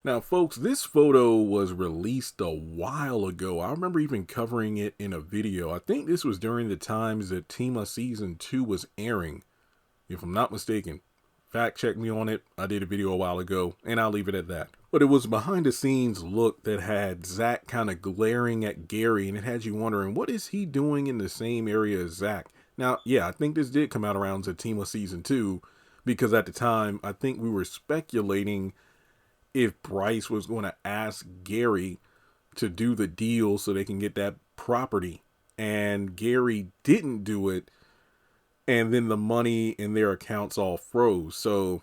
Now, folks, this photo was released a while ago. I remember even covering it in a video. I think this was during the times that Zatima Season 2 was airing, if I'm not mistaken. Fact check me on it. I did a video a while ago, and I'll leave it at that. But it was a behind the scenes look that had Zach kind of glaring at Gary, and it had you wondering, what is he doing in the same area as Zach? Now, yeah, I think this did come out around Zatima Season 2, because at the time, I think we were speculating if Bryce was going to ask Gary to do the deal so they can get that property. And Gary didn't do it. And then the money in their accounts all froze. So,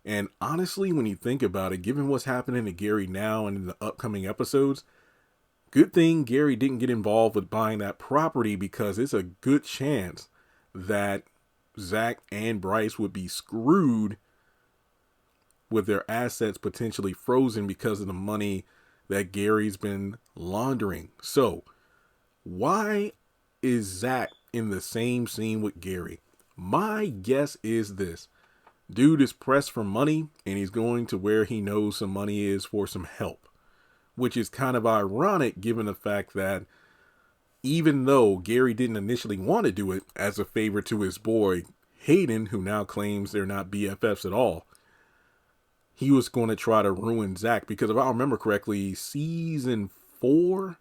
And honestly, when you think about it, given what's happening to Gary now and in the upcoming episodes, good thing Gary didn't get involved with buying that property, because it's a good chance that Zach and Bryce would be screwed with their assets potentially frozen because of the money that Gary's been laundering. So, why is Zach in the same scene with Gary? My guess is this. Dude is pressed for money, and he's going to where he knows some money is for some help. Which is kind of ironic given the fact that even though Gary didn't initially want to do it as a favor to his boy Hayden, who now claims they're not BFFs at all, he was going to try to ruin Zach. Because if I remember correctly, season 4,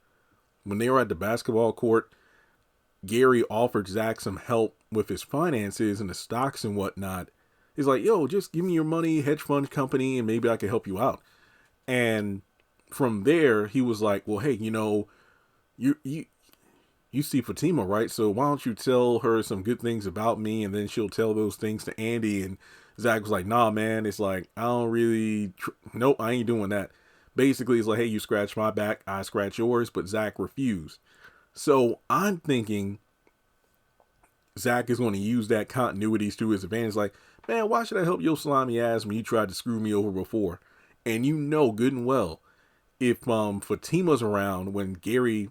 when they were at the basketball court, Gary offered Zach some help with his finances and the stocks and whatnot. He's like, yo, just give me your money, hedge fund company, and maybe I can help you out. And from there, he was like, well, hey, you see Fatima, right? So why don't you tell her some good things about me, and then she'll tell those things to Andy. And Zach was like, nah, man. It's like, I don't really, nope, I ain't doing that. Basically, it's like, hey, you scratch my back, I scratch yours, but Zach refused. So I'm thinking Zach is going to use that continuity to his advantage. Like, man, why should I help your slimy ass when you tried to screw me over before? And you know good and well, if Fatima's around when Gary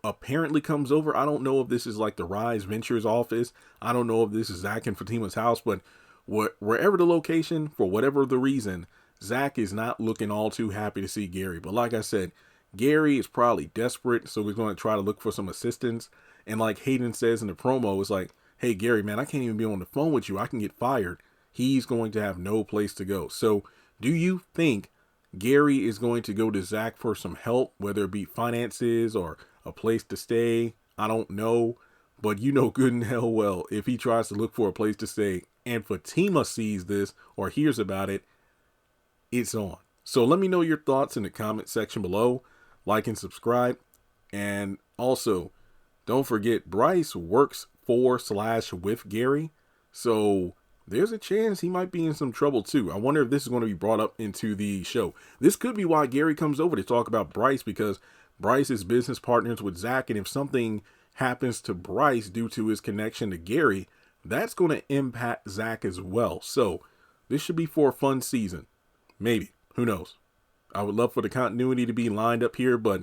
apparently comes over, I don't know if this is like the Rise Ventures office. I don't know if this is Zach and Fatima's house, but wherever the location, for whatever the reason, Zach is not looking all too happy to see Gary. But like I said, Gary is probably desperate, so he's going to try to look for some assistance. And like Hayden says in the promo, it's like, hey, Gary, man, I can't even be on the phone with you. I can get fired. He's going to have no place to go. So do you think Gary is going to go to Zach for some help, whether it be finances or a place to stay? I don't know. But you know good and hell well, if he tries to look for a place to stay and Fatima sees this or hears about it, it's on. So let me know your thoughts in the comment section below. Like and subscribe. And also, don't forget, Bryce works for/with Gary. So there's a chance he might be in some trouble too. I wonder if this is going to be brought up into the show. This could be why Gary comes over to talk about Bryce, because Bryce is business partners with Zach. And if something happens to Bryce due to his connection to Gary, that's going to impact Zach as well. So this should be for a fun season. Maybe. Who knows? I would love for the continuity to be lined up here, but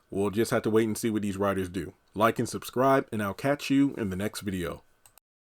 we'll just have to wait and see what these writers do. Like and subscribe, and I'll catch you in the next video.